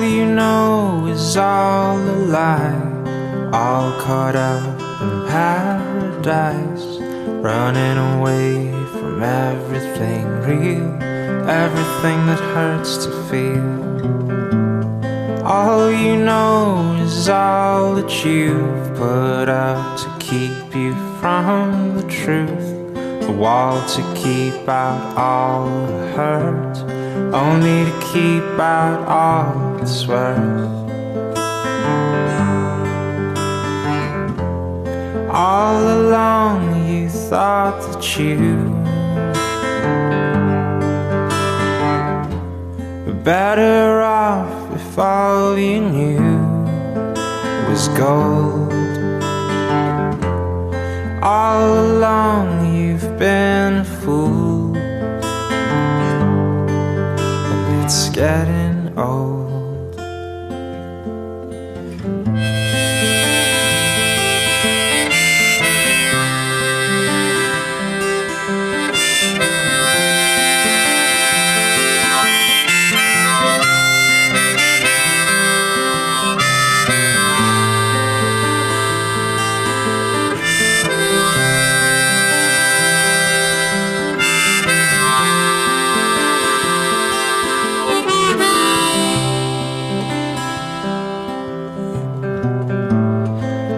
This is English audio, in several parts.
you know is all a lie, all caught up in paradise, running away from everything real, everything that hurts to feel. All you know is all that you've put up to keep you from the truth, a wall to keep out all the hurt, only to keep out all that's worth. All along you thought that you were better off if all you knew was gold. All along you've been a fool, and it's getting old.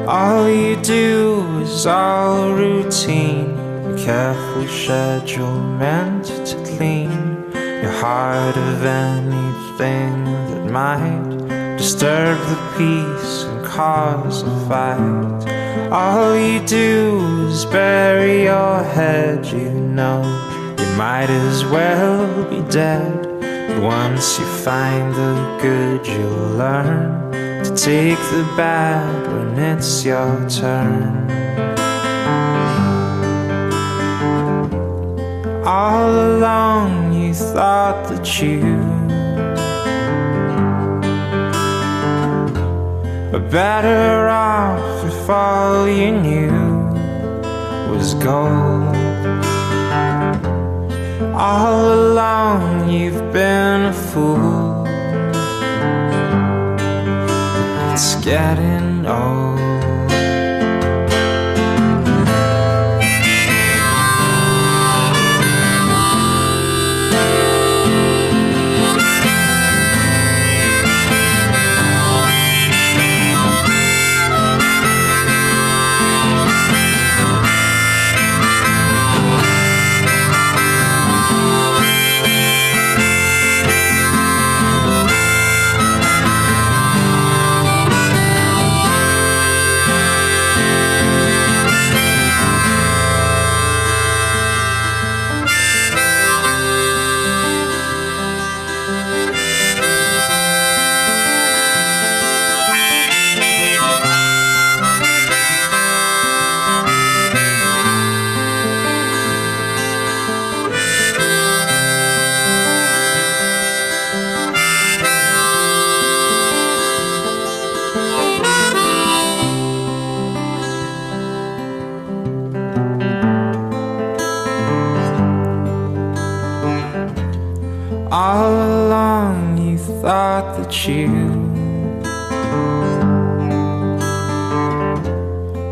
All you do is all routine, a careful schedule meant to clean your heart of anything that might disturb the peace and cause a fight. All you do is bury your head, you know you might as well be dead. But once you find the good, you'll learn to take the bad when it's your turn. All along you thought that you were better off if all you knew was gold. All along you've been a fool, it's getting old. All along you thought that you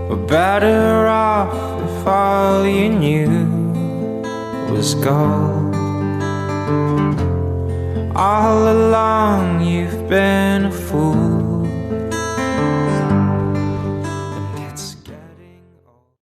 were better off if all you knew was gold. All along you've been a fool,